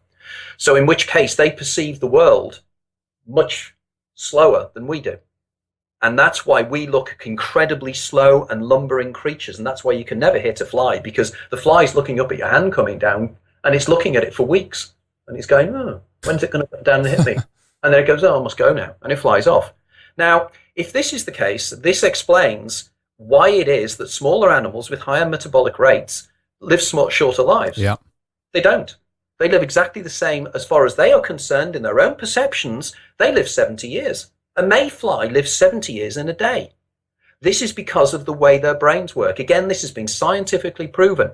So in which case they perceive the world much slower than we do. And that's why we look incredibly slow and lumbering creatures. And that's why you can never hit a fly, because the fly is looking up at your hand coming down and it's looking at it for weeks. And it's going, oh, when's it going to come down and hit me? And then it goes, oh, I must go now. And it flies off. Now, if this is the case, this explains why it is that smaller animals with higher metabolic rates live shorter lives. Yeah. They don't. They live exactly the same as far as they are concerned in their own perceptions. They live 70 years. A mayfly lives 70 years in a day. This is because of the way their brains work. Again, this has been scientifically proven.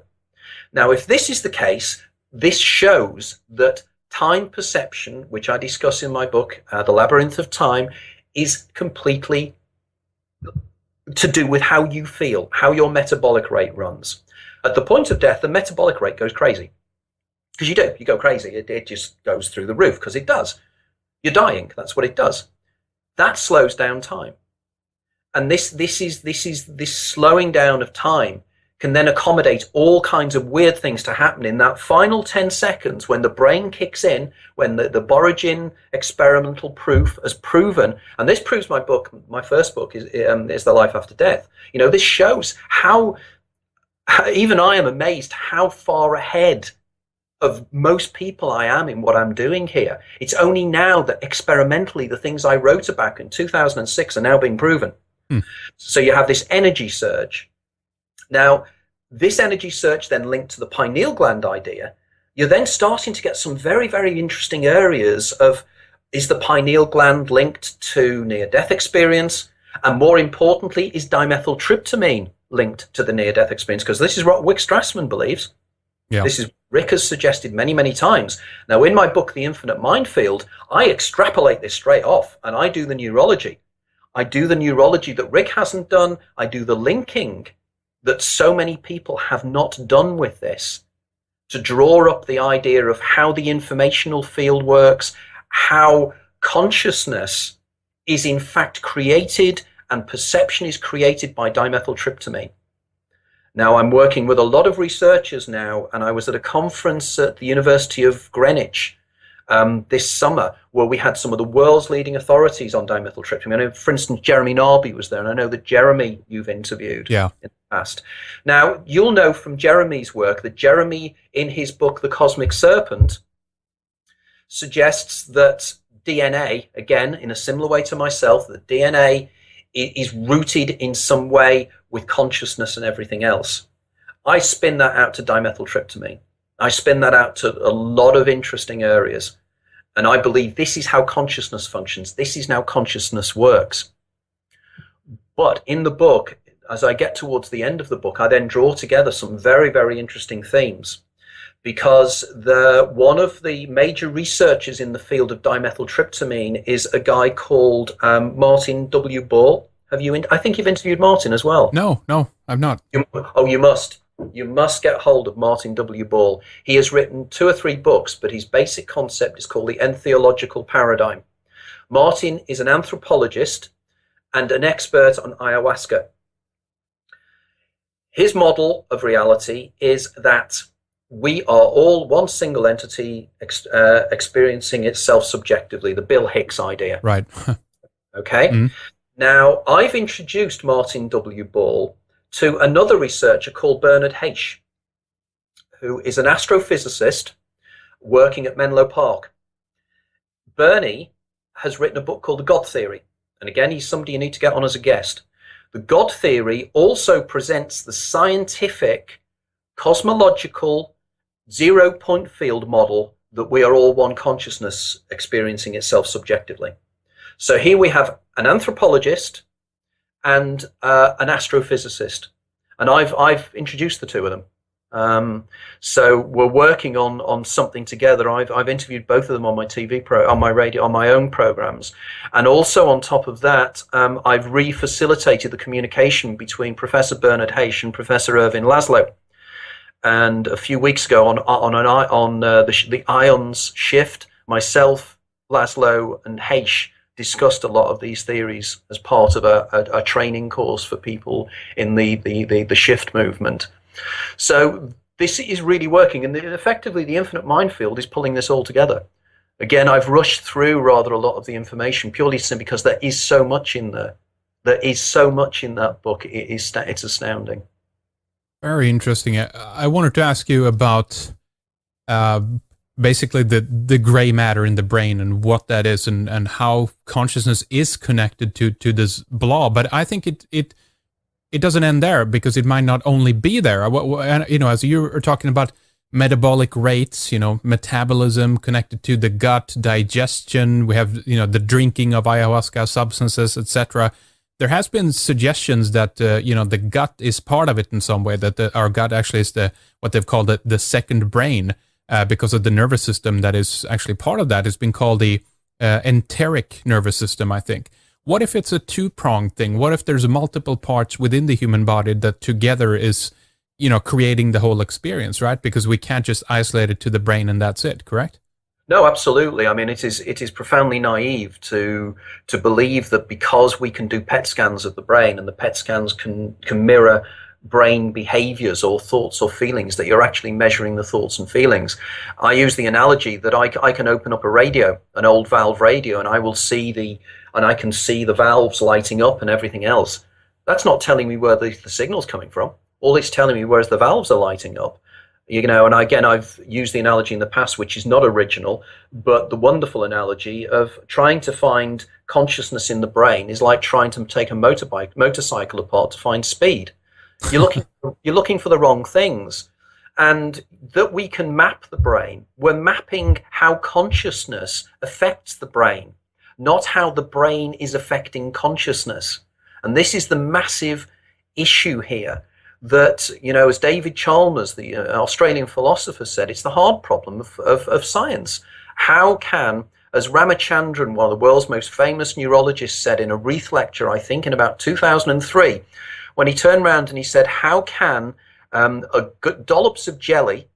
Now, if this is the case, this shows that time perception, which I discuss in my book, The Labyrinth of Time, is completely to do with how you feel, how your metabolic rate runs. At the point of death, the metabolic rate goes crazy. Because you go crazy. It just goes through the roof because it does. You're dying. That's what it does. That slows down time. And this slowing down of time can then accommodate all kinds of weird things to happen in that final 10 seconds when the brain kicks in, when the Boragin experimental proof has proven, and this proves my first book is The Life After Death. You know, this shows how even I am amazed how far ahead of most people I am in what I'm doing here. It's only now that experimentally the things I wrote about in 2006 are now being proven. So you have this energy surge. Now, this energy surge then linked to the pineal gland idea, you're then starting to get some very, very interesting areas of, is the pineal gland linked to near-death experience? And more importantly, is dimethyltryptamine linked to the near-death experience? Because this is what Rick Strassman believes. Yeah. This is Rick has suggested many, many times. Now, in my book, The Infinite Minefield, I extrapolate this straight off and I do the neurology. I do the neurology that Rick hasn't done. I do the linking that so many people have not done with this to draw up the idea of how the informational field works, how consciousness is in fact created and perception is created by dimethyltryptamine. Now, I'm working with a lot of researchers now, and I was at a conference at the University of Greenwich this summer where we had some of the world's leading authorities on dimethyltryptamine. I know, for instance, Jeremy Narby was there, and I know that Jeremy you've interviewed in the past. Now, you'll know from Jeremy's work that Jeremy, in his book, The Cosmic Serpent, suggests that DNA, again, in a similar way to myself, that DNA is rooted in some way with consciousness and everything else. I spin that out to dimethyltryptamine. I spin that out to a lot of interesting areas. And I believe this is how consciousness functions. This is how consciousness works. But in the book, as I get towards the end of the book, I then draw together some very, very interesting themes. Because one of the major researchers in the field of dimethyltryptamine is a guy called Martin W. Ball. I think you've interviewed Martin as well. No, I've not. You must. You must get hold of Martin W. Ball. He has written 2 or 3 books, but his basic concept is called the entheological paradigm. Martin is an anthropologist and an expert on ayahuasca. His model of reality is that we are all one single entity experiencing itself subjectively, the Bill Hicks idea. Right. Okay? Mm-hmm. Now, I've introduced Martin W. Ball to another researcher called Bernard Heich, who is an astrophysicist working at Menlo Park. Bernie has written a book called The God Theory. And again, he's somebody you need to get on as a guest. The God Theory also presents the scientific, cosmological, zero-point field model that we are all one consciousness experiencing itself subjectively. So here we have an anthropologist and an astrophysicist, and I've introduced the 2 of them. So we're working on something together. I've interviewed both of them on my TV on my radio, on my own programs, and also on top of that, I've re-facilitated the communication between Professor Bernard Heich and Professor Irvin Laszlo. And a few weeks ago on the ions shift, myself, Laszlo, and Heich discussed a lot of these theories as part of a training course for people in the shift movement. So this is really working, and effectively the infinite mind field is pulling this all together. Again, I've rushed through rather a lot of the information purely because there is so much in there. There is so much in that book. It's astounding. Very interesting. I wanted to ask you about basically the gray matter in the brain and what that is, and how consciousness is connected to this blob. But I think it doesn't end there, because it might not only be there. As you are talking about metabolic rates, metabolism connected to the gut, digestion. We have the drinking of ayahuasca substances, etc. There has been suggestions that the gut is part of it in some way. That our gut actually is what they've called the second brain. Because of the nervous system that is actually part of that. It's been called the enteric nervous system, I think. What if it's a 2-pronged thing? What if there's multiple parts within the human body that together is, creating the whole experience, right? Because we can't just isolate it to the brain and that's it, correct? No, absolutely. I mean, it is profoundly naive to believe that because we can do PET scans of the brain, and the PET scans can mirror brain behaviors or thoughts or feelings, that you're actually measuring the thoughts and feelings. I use the analogy that I can open up a radio, an old valve radio, and I can see the valves lighting up and everything else. That's not telling me where the signal's coming from. All it's telling me whereas the valves are lighting up. And again, I've used the analogy in the past, which is not original, but the wonderful analogy of trying to find consciousness in the brain is like trying to take a motorcycle apart to find speed. You're looking for the wrong things. And that we can map the brain. We're mapping how consciousness affects the brain, not how the brain is affecting consciousness. And this is the massive issue here, that, as David Chalmers, the Australian philosopher, said, it's the hard problem of science. How can, as Ramachandran, one of the world's most famous neurologists, said in a Reith lecture, I think in about 2003, when he turned around and he said, how can dollops of jelly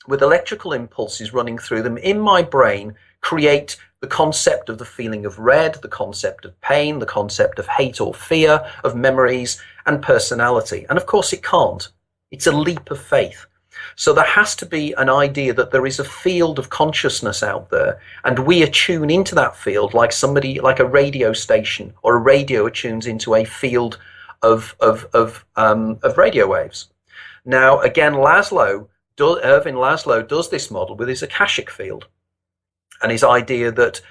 with electrical impulses running through them in my brain create the concept of the feeling of red, the concept of pain, the concept of hate or fear, of memories and personality? And of course it can't. It's a leap of faith. So there has to be an idea that there is a field of consciousness out there, and we attune into that field like a radio station, or a radio attunes into a field of radio waves. Now, again, Irvin Laszlo does this model with his Akashic field, and his idea that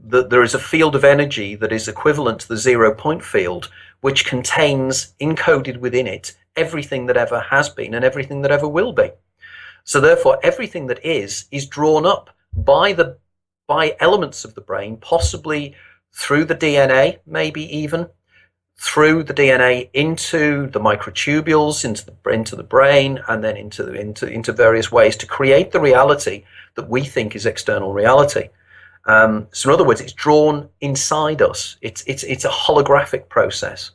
there is a field of energy that is equivalent to the 0-point field, which contains encoded within it everything that ever has been and everything that ever will be. So therefore, everything that is drawn up by elements of the brain, possibly through the DNA, maybe even through the DNA into the microtubules, into the brain, and then into various ways to create the reality that we think is external reality. So in other words, it's drawn inside us. It's a holographic process,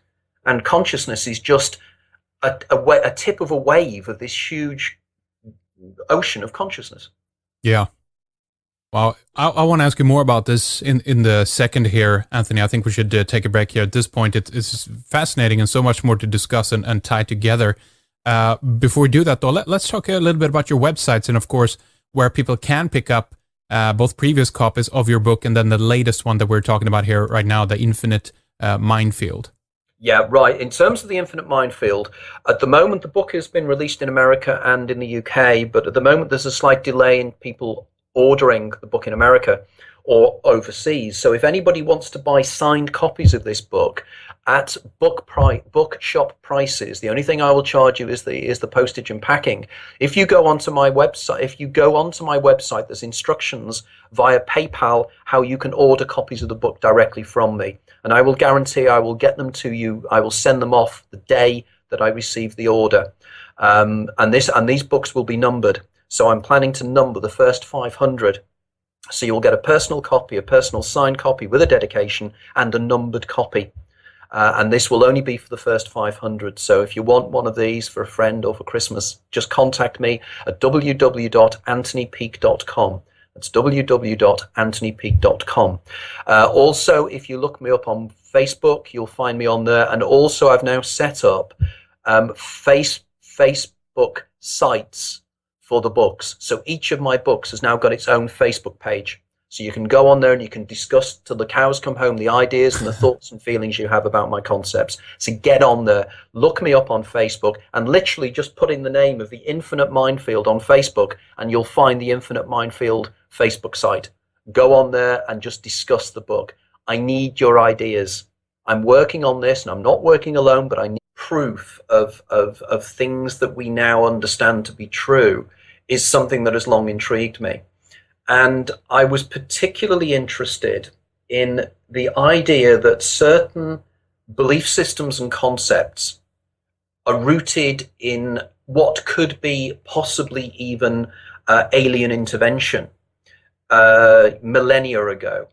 and consciousness is just a tip of a wave of this huge ocean of consciousness. Yeah. Well, I want to ask you more about this in the second here, Anthony. I think we should take a break here. At this point, it's fascinating and so much more to discuss and tie together. Before we do that, though, let's talk a little bit about your websites and, of course, where people can pick up both previous copies of your book and then the latest one that we're talking about here right now, The Infinite Minefield. Yeah, right. In terms of The Infinite Minefield, at the moment, the book has been released in America and in the UK, but at the moment, there's a slight delay in people ordering the book in America or overseas. So if anybody wants to buy signed copies of this book at bookshop prices, the only thing I will charge you is the postage and packing. If you go onto my website, there's instructions via PayPal how you can order copies of the book directly from me, and I will guarantee I will get them to you. I will send them off the day that I receive the order, and these books will be numbered. So I'm planning to number the first 500. So you'll get a personal copy, a personal signed copy with a dedication and a numbered copy. And this will only be for the first 500. So if you want one of these for a friend or for Christmas, just contact me at www.anthonypeak.com. That's www.anthonypeak.com. Also, if you look me up on Facebook, you'll find me on there. And also, I've now set up Facebook sites for the books. So each of my books has now got its own Facebook page. So you can go on there and you can discuss till the cows come home the ideas and the thoughts and feelings you have about my concepts. So get on there, look me up on Facebook, and literally just put in the name of The Infinite Minefield on Facebook, and you'll find the Infinite Minefield Facebook site. Go on there and just discuss the book. I need your ideas. I'm working on this, and I'm not working alone, but I need proof of things that we now understand to be true is something that has long intrigued me. And I was particularly interested in the idea that certain belief systems and concepts are rooted in what could be possibly even alien intervention millennia ago.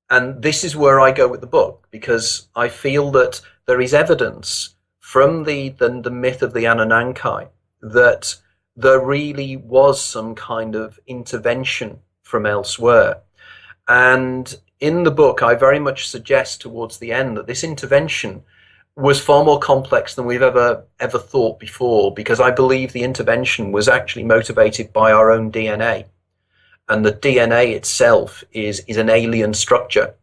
And this is where I go with the book, because I feel that there is evidence from the myth of the Anunnaki that there really was some kind of intervention from elsewhere. And in the book, I very much suggest towards the end that this intervention was far more complex than we've ever thought before, because I believe the intervention was actually motivated by our own DNA. And the DNA itself is an alien structure,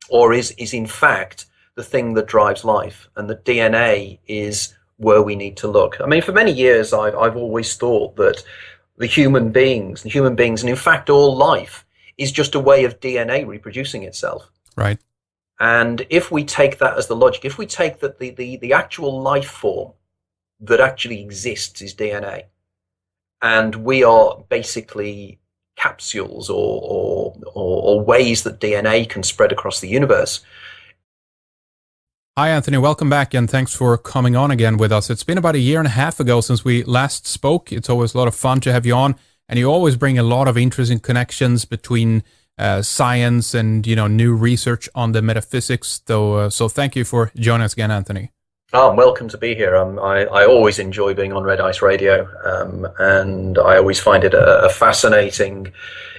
or is in fact the thing that drives life. And the DNA is where we need to look. I mean, for many years, I've always thought that the human beings, and in fact all life, is just a way of DNA reproducing itself. Right. And if we take that as the logic, if we take that the actual life form that actually exists is DNA, and we are basically capsules or ways that DNA can spread across the universe. Hi, Anthony. Welcome back, and thanks for coming on again with us. It's been about a year and a half ago since we last spoke. It's always a lot of fun to have you on, and you always bring a lot of interesting connections between science and new research on the metaphysics. So thank you for joining us again, Anthony. Oh, I'm welcome to be here. I always enjoy being on Red Ice Radio, and I always find it a fascinating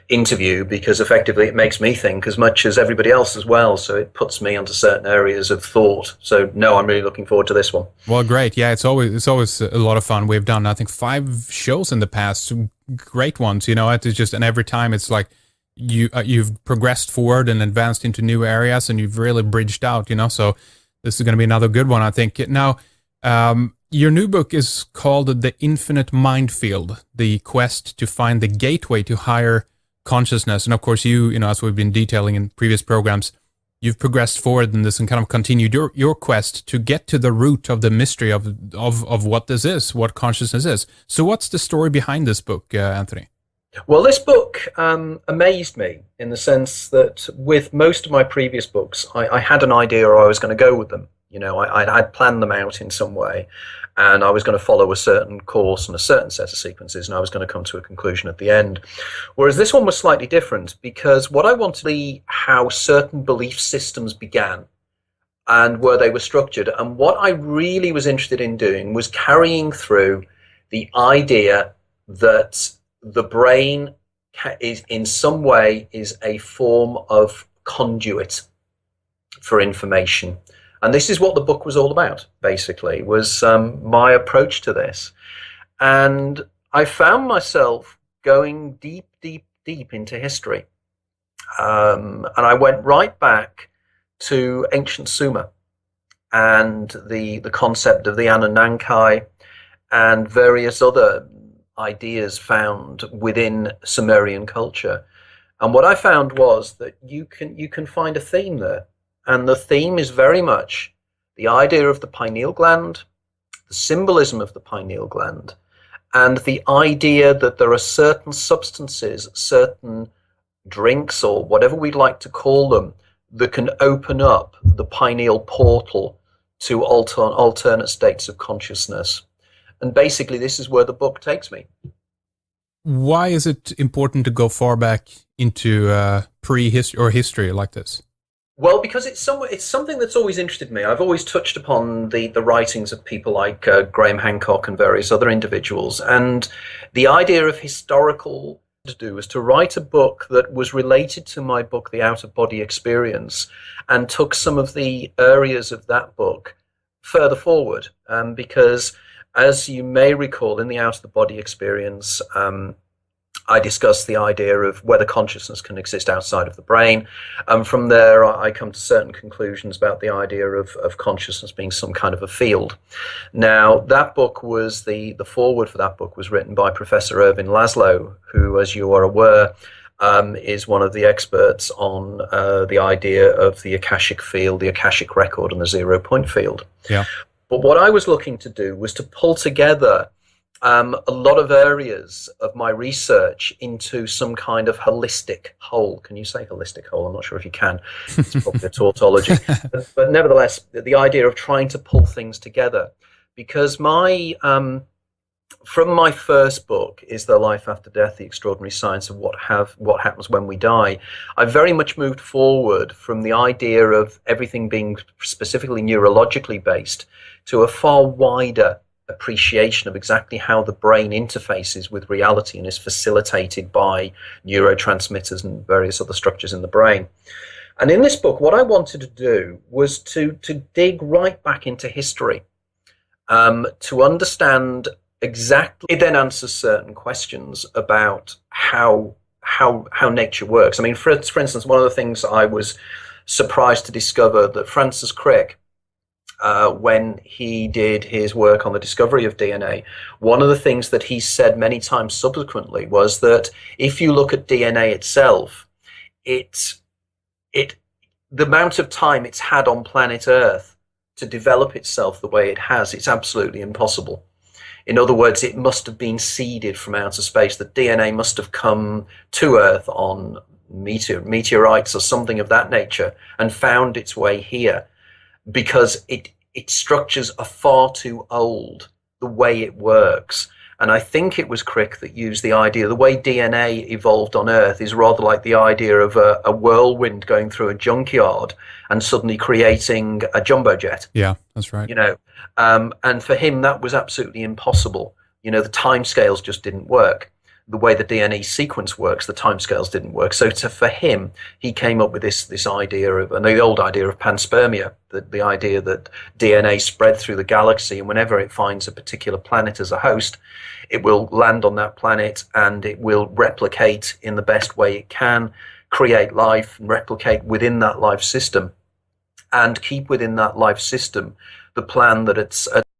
interview, because effectively it makes me think as much as everybody else as well, so it puts me onto certain areas of thought. So no, I'm really looking forward to this one. Well, great. Yeah, it's always a lot of fun. We've done, I think, 5 shows in the past, great ones. It's just, and every time it's like you've progressed forward and advanced into new areas, and you've really bridged out. So this is going to be another good one, I think. Now, your new book is called The Infinite Minefield: The Quest to Find the Gateway to Higher Consciousness. And of course, you as we've been detailing in previous programs, you've progressed forward in this and kind of continued your quest to get to the root of the mystery of what this is, what consciousness is. So what's the story behind this book, Anthony? Well, this book amazed me in the sense that with most of my previous books, I had an idea or I was going to go with them. You know, I'd planned them out in some way, and I was going to follow a certain course and a certain set of sequences, and I was going to come to a conclusion at the end. Whereas this one was slightly different, because what I wanted to see how certain belief systems began and where they were structured. And what I really was interested in doing was carrying through the idea that the brain is in some way is a form of conduit for information. And this is what the book was all about, basically, was my approach to this. And I found myself going deep, deep, deep into history. And I went right back to ancient Sumer and the concept of the Ananankai and various other ideas found within Sumerian culture. And what I found was that you can find a theme there. And the theme is very much the idea of the pineal gland, the symbolism of the pineal gland, and the idea that there are certain substances, certain drinks, or whatever we'd like to call them, that can open up the pineal portal to alternate states of consciousness. And basically, this is where the book takes me. Why is it important to go far back into prehistory or history like this? Well, because it's something that's always interested me. I've always touched upon the writings of people like Graham Hancock and various other individuals. And the idea of historical to do was to write a book that was related to my book, The Out-of-Body Experience, and took some of the areas of that book further forward. Because as you may recall, in The Out-of-the-Body Experience, I discuss the idea of whether consciousness can exist outside of the brain. From there, I come to certain conclusions about the idea of consciousness being some kind of a field. Now, that book was, the foreword for that book was written by Professor Irvin Laszlo, who, as you are aware, is one of the experts on the idea of the Akashic field, the Akashic record, and the 0 point field. Yeah. But what I was looking to do was to pull together a lot of areas of my research into some kind of holistic whole. Can you say holistic whole? I'm not sure if you can. It's probably a tautology. But nevertheless, the idea of trying to pull things together. Because from my first book, Is There Life After Death? The Extraordinary Science of What Happens When We Die, I very much moved forward from the idea of everything being specifically neurologically based to a far wider appreciation of exactly how the brain interfaces with reality and is facilitated by neurotransmitters and various other structures in the brain. And in this book, what I wanted to do was to dig right back into history, to understand exactly. It then answers certain questions about how nature works. I mean, for instance, one of the things I was surprised to discover that Francis Crick, when he did his work on the discovery of DNA, one of the things that he said many times subsequently was that if you look at DNA itself, the amount of time it's had on planet Earth to develop itself the way it has, it's absolutely impossible. In other words, it must have been seeded from outer space. The DNA must have come to Earth on meteorites or something of that nature and found its way here, because its structures are far too old, the way it works. And I think it was Crick that used the idea, the way DNA evolved on Earth is rather like the idea of a whirlwind going through a junkyard and suddenly creating a jumbo jet. Yeah, that's right. You know, and for him, that was absolutely impossible. You know, the timescales just didn't work. The way the DNA sequence works, the timescales didn't work. So for him, he came up with this idea of, and the old idea of panspermia, the idea that DNA spread through the galaxy, and whenever it finds a particular planet as a host, it will land on that planet and it will replicate in the best way it can, create life and replicate within that life system, and keep within that life system the plan that it's